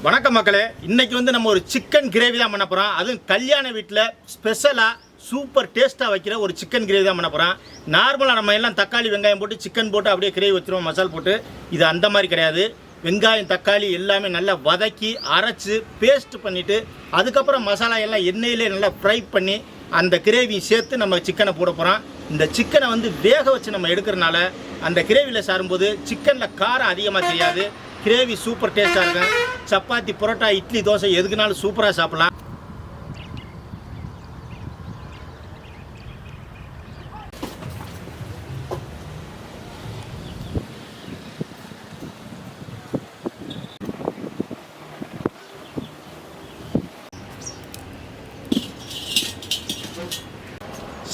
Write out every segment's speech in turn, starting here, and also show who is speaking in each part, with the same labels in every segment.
Speaker 1: வணக்கம் மக்களே, இன்னைக்கு வந்து நம்ம ஒரு சிக்கன் கிரேவி தான் பண்ண போகிறோம். அதுவும் கல்யாண வீட்டில் ஸ்பெஷலாக சூப்பர் டேஸ்ட்டாக வைக்கிற ஒரு சிக்கன் கிரேவி தான் பண்ண போகிறோம். நார்மலாக நம்ம எல்லாம் தக்காளி வெங்காயம் போட்டு சிக்கன் போட்டு அப்படியே கிரேவி வச்சுருவோம், மசால் போட்டு. இது அந்த மாதிரி கிடையாது. வெங்காயம் தக்காளி எல்லாமே நல்லா வதக்கி அரைச்சி பேஸ்ட் பண்ணிவிட்டு அதுக்கப்புறம் மசாலா எல்லாம் எண்ணெயிலே நல்லா ஃப்ரை பண்ணி அந்த கிரேவி சேர்த்து நம்ம சிக்கனை போட போகிறோம். இந்த சிக்கனை வந்து வேக வச்சு நம்ம எடுக்கிறனால அந்த கிரேவியில் சாரும்போது சிக்கனில் காரம் அதிகமாக தெரியாது. கிரேவி சூப்பர் டேஸ்ட்டாக இருக்கும். சப்பாத்தி, பரோட்டா, இட்லி, தோசை எதுக்குனாலும் சூப்பராக சாப்பிடலாம்.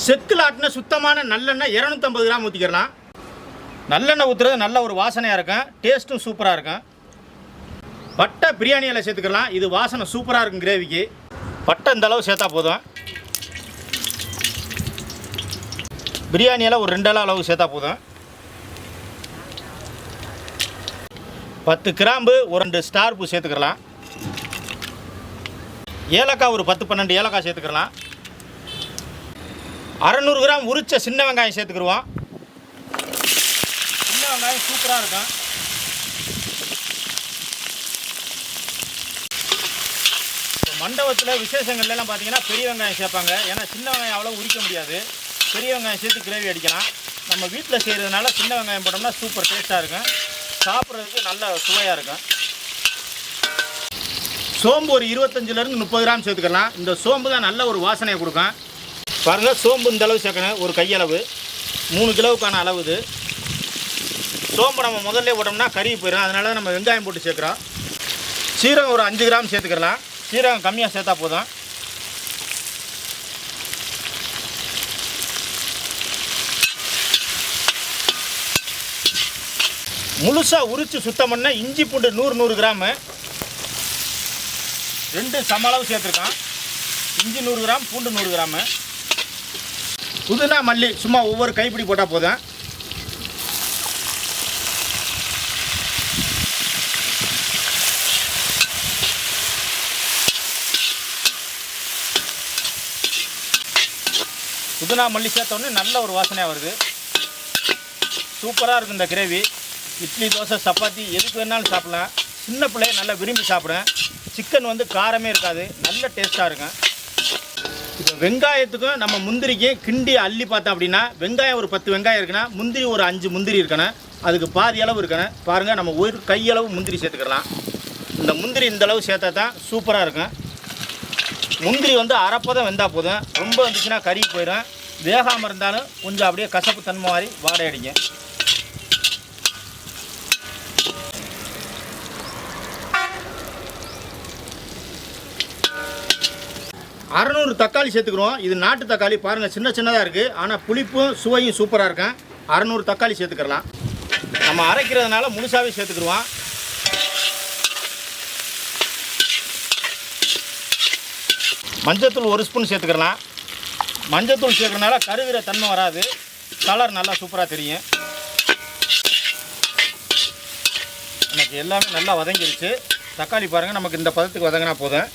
Speaker 1: செக்கில் ஆட்டின சுத்தமான நல்லெண்ணெய் 250 கிராம் ஊற்றிக்கலாம். நல்லெண்ணெய் ஊற்றுறது நல்ல ஒரு வாசனையாக இருக்கும், டேஸ்ட்டும் சூப்பராக இருக்கும். பட்டை பிரியாணி இலை சேர்த்துக்கலாம். இது வாசனை சூப்பராக இருக்கும் கிரேவிக்கு. பட்டை இந்த அளவு சேர்த்தா போதும். பிரியாணி இலை ஒரு 2 அளவு சேர்த்தா போதும். 10 கிராம்பு ஒரு 2 ஸ்டார் பூ சேர்த்துக்கலாம். ஏலக்காய் ஒரு 10-12 ஏலக்காய் சேர்த்துக்கலாம். 600 கிராம் உரிச்ச சின்ன வெங்காயம் சேர்த்துக்கிடுவோம். சின்ன வெங்காயம் சூப்பராக இருக்கும். மண்டபத்தில் விசேஷங்கள்லாம் பார்த்தீங்கன்னா பெரிய வெங்காயம் சேர்ப்பாங்க. ஏன்னா சின்ன வெங்காயம் அவ்வளோ உரிக்க முடியாது. பெரிய வெங்காயம் சேர்த்து கிரேவி அடிக்கலாம். நம்ம வீட்டில் செய்கிறதுனால சின்ன வெங்காயம் போட்டோம்னா சூப்பர் டேஸ்ட்டாக இருக்கும், சாப்பிட்றதுக்கு நல்ல சுவையாக இருக்கும். சோம்பு ஒரு 25-30 கிராம் சேர்த்துக்கலாம். இந்த சோம்பு தான் நல்ல ஒரு வாசனையை கொடுக்கும். பாருங்கள், சோம்பு இந்த அளவு சேர்க்கணும், ஒரு கையளவு. 3 கிலோவுக்கான அளவு இது. சோம்பு நம்ம முதல்ல போட்டோம்னா கருகி போயிடும், அதனால தான் நம்ம வெங்காயம் போட்டு சேர்க்குறோம். சீரகம் ஒரு 5 கிராம் சேர்த்துக்கலாம். சீரகம் கம்மியாக சேர்த்தா போதும். முழுசாக உரித்து சுத்தம் பண்ண இஞ்சி பூண்டு 100 கிராமு 2 சம அளவு சேர்த்துருக்கோம். இஞ்சி 100 கிராம், பூண்டு 100 கிராமு. புதினா மல்லி சும்மா ஒவ்வொரு கைப்பிடி போட்டால் போதும். புதினா மல்லி சேர்த்தோடனே நல்ல ஒரு வாசனையாக வருது. சூப்பராக இருக்கும் இந்த கிரேவி. இட்லி, தோசை, சப்பாத்தி எதுக்கு வேணாலும் சாப்பிடலாம். சின்ன பிள்ளைய நல்லா விரும்பி சாப்பிடுவேன். சிக்கன் வந்து காரமே இருக்காது, நல்ல டேஸ்ட்டாக இருக்கும். இப்போ வெங்காயத்துக்கும் நம்ம முந்திரிக்கும் கிண்டி அள்ளி பார்த்தோம் அப்படின்னா வெங்காயம் ஒரு 10 வெங்காயம் இருக்குன்னா முந்திரி ஒரு 5 முந்திரி இருக்கணும். அதுக்கு பாதி அளவு இருக்கணும். பாருங்கள், நம்ம ஒரு கையளவு முந்திரி சேர்த்துக்கலாம். இந்த முந்திரி இந்த அளவு சேர்த்தா தான் சூப்பராக இருக்கும். முந்திரி வந்து அரைப்பதம் வெந்தால் போதும். ரொம்ப வந்துச்சுன்னா கருகி போயிடும். வேகாமல் இருந்தாலும் கொஞ்சம் அப்படியே கசப்பு தன்மை மாதிரி வாடை அடிக்கும். அறநூறு தக்காளி சேர்த்துக்கிறோம். இது நாட்டு தக்காளி. பாருங்கள், சின்ன சின்னதாக இருக்குது, ஆனால் புளிப்பும் சுவையும் சூப்பராக இருக்கும். 600 தக்காளி சேர்த்துக்கலாம். நம்ம அரைக்கிறதுனால முழுசாகவே சேர்த்துக்கிடுவோம். மஞ்சத்தூள் 1 ஸ்பூன் சேர்த்துக்கலாம். மஞ்சத்தூள் சேர்க்கறதுனால கருகிற தன்மை வராது, கலர் நல்லா சூப்பராக தெரியும். நமக்கு எல்லாமே நல்லா வதங்கிடுச்சு. தக்காளி பாருங்கள், நமக்கு இந்த பதத்துக்கு வதங்கினா போதும்.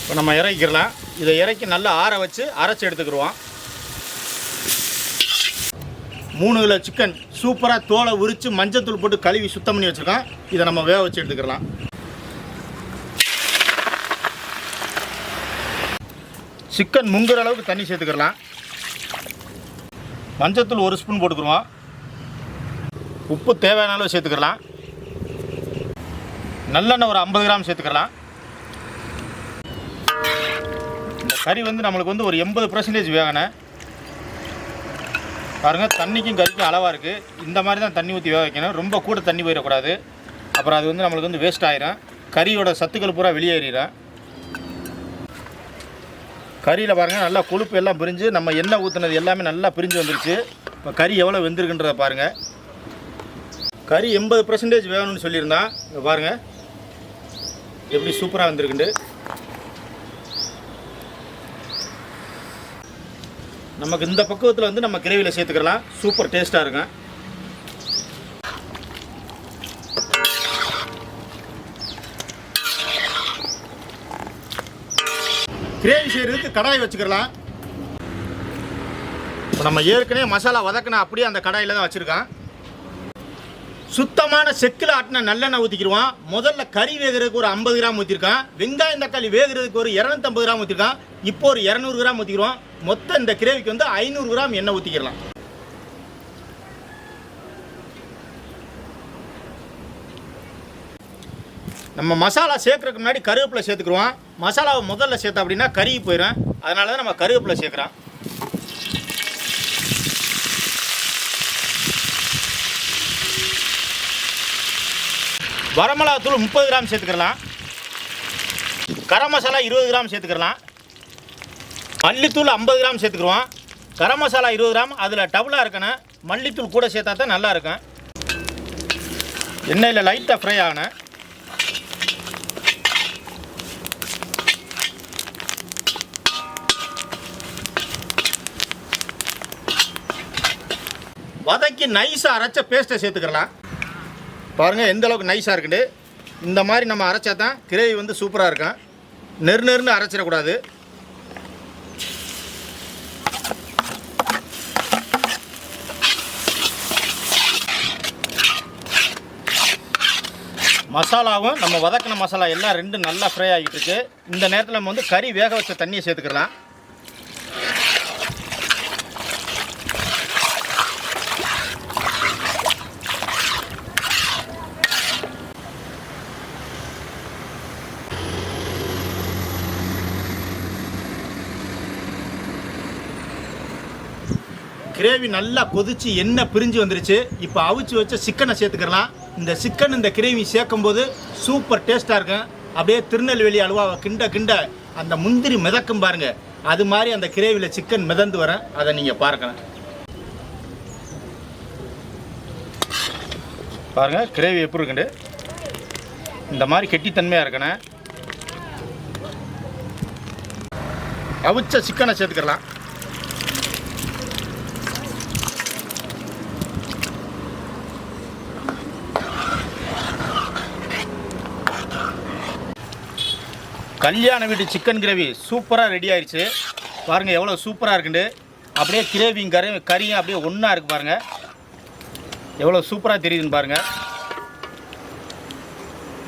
Speaker 1: இப்போ நம்ம இறக்கிக்கலாம். இதை இறக்கி நல்லா ஆற வச்சு அரைச்சி எடுத்துக்கிடுவோம். 3 கிலோ சிக்கன் சூப்பராக தோலை உரித்து மஞ்சத்தூள் போட்டு கழுவி சுத்தம் பண்ணி வச்சுருக்கோம். இதை நம்ம வேக வச்சு எடுத்துக்கலாம். சிக்கன் முங்குற அளவுக்கு தண்ணி சேர்த்துக்கலாம். மஞ்சத்தூள் 1 ஸ்பூன் போட்டுக்கிடுவோம். உப்பு தேவையான அளவு சேர்த்துக்கலாம். நல்லெண்ணெய் ஒரு 50 கிராம் சேர்த்துக்கலாம். இந்த கறி வந்து நம்மளுக்கு வந்து ஒரு 80% வேகணும். பாருங்கள், தண்ணிக்கும் கறிக்கும் அளவாக இருக்குது. இந்த மாதிரி தான் தண்ணி ஊற்றி வேக வைக்கணும். ரொம்ப கூட தண்ணி போயிடக்கூடாது, அப்புறம் அது வந்து நம்மளுக்கு வந்து வேஸ்ட் ஆகிடும். கறியோட சத்துக்கள் பூரா வெளியேறிடும். கறியில் பாருங்கள், நல்லா கொழுப்பு எல்லாம் பிரிஞ்சு நம்ம எண்ணெய் ஊற்றுனது எல்லாமே நல்லா பிரிஞ்சு வந்துருச்சு. இப்போ கறி எவ்வளோ வெந்திருக்குன்றதை பாருங்கள். கறி 80% வேகணும்னு சொல்லியிருந்தான். இப்போ பாருங்கள் எப்படி சூப்பராக வந்திருக்குண்டு. நமக்கு இந்த பக்குவத்தில் வந்து நம்ம கிரேவியில் சேர்த்துக்கலாம். சூப்பர் டேஸ்ட்டாக இருக்கும். கிரேவி செய்கிறதுக்கு கடாய் வச்சுக்கலாம். இப்போ நம்ம ஏற்கனவே மசாலா வதக்கினா அப்படியே அந்த கடாயில் தான் வச்சுருக்கோம். சுத்தமான செக்கில் ஆட்டின நல்லெண்ணெய் ஊற்றிக்கிடுவோம். முதல்ல கறி வேகிறதுக்கு ஒரு 50 கிராம் ஊற்றிருக்கேன். வெங்காயம் தக்காளி வேகிறதுக்கு ஒரு 250 கிராம் ஊற்றிருக்கேன். இப்போ ஒரு 200 கிராம் ஊற்றிக்கிறோம். மொத்தம் இந்த கிரேவிக்கு வந்து 500 கிராம் எண்ணெய் ஊற்றிக்கலாம். நம்ம மசாலா சேர்க்கறதுக்கு முன்னாடி கருவேப்பிலை சேர்த்துக்குருவோம். மசாலாவை முதல்ல சேர்த்தா அப்படின்னா கருகி போயிடும். அதனால தான் நம்ம கருவேப்பிலை சேர்க்குறோம். வரமிளகாத்தூள் 30 கிராம் சேர்த்துக்கலாம். கரம் மசாலா 20 கிராம் சேர்த்துக்கலாம். மல்லித்தூள் 50 கிராம் சேர்த்துக்குருவோம். கரம் மசாலா 20 கிராம், அதில் டபுளாக இருக்கணும். மல்லித்தூள் கூட சேர்த்தா தான் நல்லா இருக்கும். எண்ணெயில் லைட்டாக ஃப்ரை ஆகணும். வதக்கி நைஸாக அரைச்ச பேஸ்ட்டை சேர்த்துக்கலாம். பாருங்கள் எந்த அளவுக்கு நைஸாக இருக்குண்டு. இந்த மாதிரி நம்ம அரைச்சா தான் கிரேவி வந்து சூப்பராக இருக்கும். நெருன்னு அரைச்சிடக்கூடாது. மசாலாவும் நம்ம வதக்கின மசாலா எல்லாம் ரெண்டும் நல்லா ஃப்ரை ஆகிட்டு இருக்கு. இந்த நேரத்தில் நம்ம வந்து கறி வேக வச்ச தண்ணியை சேர்த்துக்கலாம். கிரேவி நல்லா கொதிச்சு எண்ணெய் பிரிஞ்சு வந்துருச்சு. இப்போ அவிச்சு வச்ச சிக்கனை சேர்த்துக்கலாம். இந்த சிக்கன் இந்த கிரேவி சேர்க்கும் போது சூப்பர் டேஸ்ட்டாக இருக்கும். அப்படியே திருநெல்வேலி அல்வாவை கிண்ட அந்த முந்திரி மிதக்கும் பாருங்கள். அது மாதிரி அந்த கிரேவியில் சிக்கன் மிதந்து வர அதை நீங்கள் பார்க்கலாம். பாருங்கள் கிரேவி எப்படி இருக்குண்டு. இந்த மாதிரி கெட்டித்தன்மையாக இருக்கணும். அவிச்ச சிக்கனை சேர்த்துக்கலாம். கல்யாண வீட்டு சிக்கன் கிரேவி சூப்பராக ரெடி ஆயிடுச்சு. பாருங்கள் எவ்வளோ சூப்பராக இருக்குண்டு. அப்படியே கிரேவியும் கறியும் அப்படியே ஒன்றா இருக்குது பாருங்கள். எவ்வளோ சூப்பராக தெரியுதுன்னு பாருங்கள்.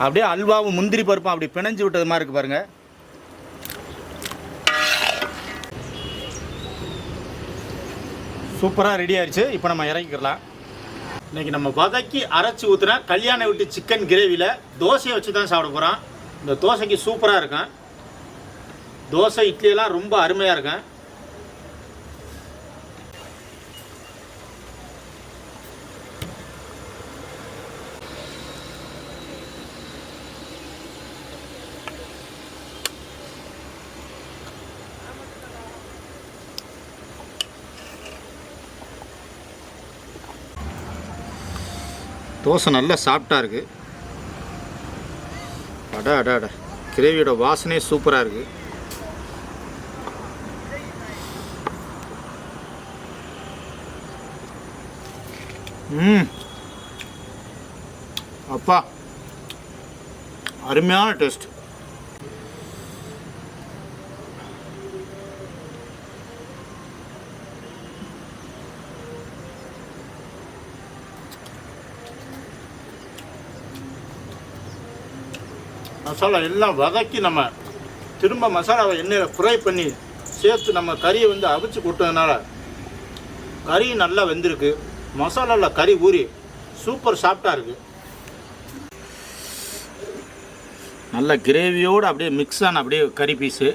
Speaker 1: அப்படியே அல்வாவும் முந்திரி பருப்பும் அப்படி பிணைஞ்சு விட்டது மாதிரி இருக்குது பாருங்கள். சூப்பராக ரெடி ஆயிடுச்சு. இப்போ நம்ம இறக்கிக்கலாம். இன்றைக்கி நம்ம வதக்கி அரைச்சி ஊற்றுனா கல்யாண வீட்டு சிக்கன் கிரேவியில் தோசையை வச்சு தான் சாப்பிட போகிறோம். இந்த தோசைக்கு சூப்பராக இருக்கும். தோசை இட்லியெல்லாம் ரொம்ப அருமையாக இருக்கும். தோசை நல்லா சாஃப்டாக இருக்குது. அடா கிரேவியோட வாசனையே சூப்பராக இருக்குது. அப்பா அருமையான டேஸ்ட். மசாலா எல்லாம் வதக்கி நம்ம திரும்ப மசாலாவை எண்ணெயில் ஃப்ரை பண்ணி சேர்த்து நம்ம கறியை வந்து அவிச்சு கொடுத்ததுனால கறி நல்லா வெந்திருக்கு. மசாலாவில் கறி ஊறி சூப்பர் சாஃப்டாக இருக்குது. நல்ல கிரேவியோடு அப்படியே மிக்ஸ் ஆன அப்படியே கறி பீஸு,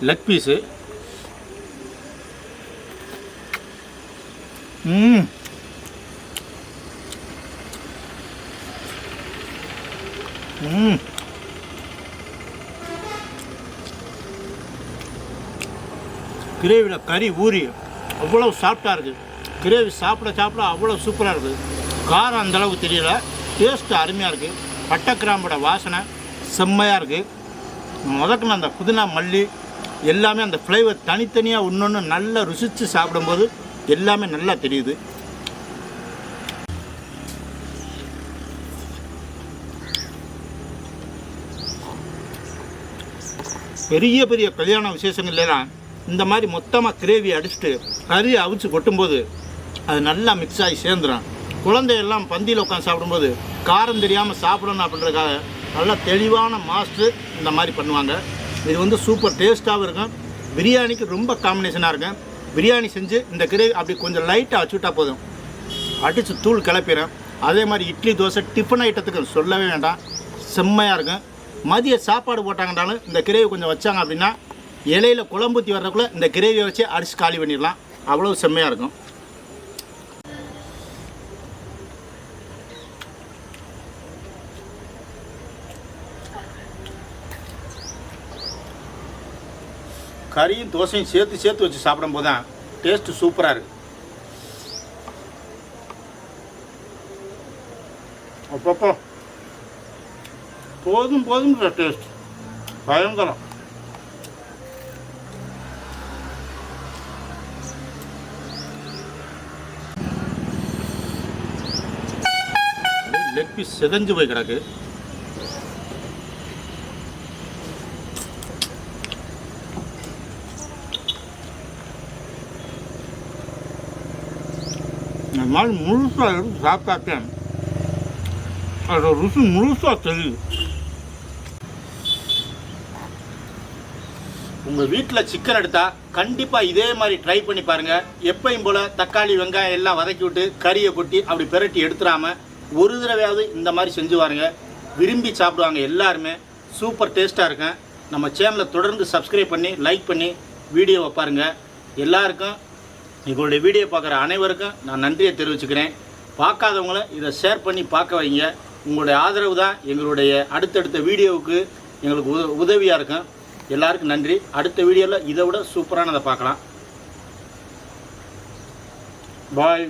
Speaker 1: லெக் பீஸு. கிரேவியில் கறி ஊறி அவ்வளோ சாஃப்டாக இருக்குது. கிரேவி சாப்பிட அவ்வளோ சூப்பராக இருக்குது. காரம் அந்தளவுக்கு தெரியல. டேஸ்ட்டு அருமையாக இருக்குது. பட்டை கிராம்போட வாசனை செம்மையாக இருக்குது. முதக்கின அந்த புதினா மல்லி எல்லாமே அந்த ஃப்ளேவர் தனித்தனியாக ஒன்று நல்லா ருசித்து சாப்பிடும்போது எல்லாமே நல்லா தெரியுது. பெரிய பெரிய கல்யாண விசேஷங்கள்லாம் இந்த மாதிரி மொத்தமாக கிரேவி அடிச்சுட்டு கறி அவிச்சு கொட்டும்போது அது நல்லா மிக்ஸ் ஆகி சேர்ந்துடும். குழந்தையெல்லாம் பந்தியில் உட்காந்து சாப்பிடும்போது காரம் தெரியாமல் சாப்பிடணும் அப்படின்றதுக்காக நல்லா தெளிவான மாஸ்டர் இந்த மாதிரி பண்ணுவாங்க. இது சூப்பர் டேஸ்ட்டாகவும் இருக்கும். பிரியாணிக்கு ரொம்ப காம்பினேஷனாக இருக்கும். பிரியாணி செஞ்சு இந்த கிரேவி அப்படி கொஞ்சம் லைட்டாக வச்சுவிட்டா போதும், அடித்து தூள் கிளப்பிடும். அதே மாதிரி இட்லி தோசை டிஃபன் ஐட்டத்துக்கு சொல்லவே வேண்டாம், செம்மையாக இருக்கும். மதிய சாப்பாடு போட்டாங்கன்னாலும் இந்த கிரேவி கொஞ்சம் வச்சாங்க அப்படின்னா இலையில் குழம்பூற்றி வர்றதுக்குள்ளே இந்த கிரேவியை வச்சு அடித்து காலி பண்ணிடலாம். அவ்வளோ செம்மையாக இருக்கும். கறியும் தோசையும் சேர்த்து வச்சு சாப்பிடும்போது தான் டேஸ்ட்டு சூப்பராக இருக்குது. அப்பப்போ போதும் டேஸ்ட் பயங்கரம். லெக் பீஸ் செதஞ்சு போய் கிடக்கு. இந்த மாதிரி முழுசாக எடுத்து சாப்பிட்டாட்டேன் அதோட ருசி முழுசாக தெரியுது. உங்கள் வீட்டில் சிக்கன் எடுத்தால் கண்டிப்பாக இதே மாதிரி ட்ரை பண்ணி பாருங்கள். எப்பயும் போல் தக்காளி வெங்காயம் எல்லாம் வதக்கி விட்டு கறியை கொட்டி அப்படி பிரட்டி எடுத்துடாமல் ஒரு தடவையாவது இந்த மாதிரி செஞ்சு பாருங்க. விரும்பி சாப்பிடுவாங்க எல்லாருமே. சூப்பர் டேஸ்ட்டாக இருக்கும். நம்ம சேனலை தொடர்ந்து சப்ஸ்கிரைப் பண்ணி லைக் பண்ணி வீடியோவை பாருங்கள். எல்லாருக்கும் எங்களுடைய வீடியோ பார்க்குற அனைவருக்கும் நான் நன்றியை தெரிவிச்சுக்கிறேன். பார்க்காதவங்களும் இதை ஷேர் பண்ணி பார்க்க வைங்க. உங்களுடைய ஆதரவு தான் எங்களுடைய அடுத்தடுத்த வீடியோவுக்கு எங்களுக்கு உதவியாக இருக்கும். எல்லாருக்கும் நன்றி. அடுத்த வீடியோவில் இதை விட சூப்பரானதை பார்க்கலாம். பாய்.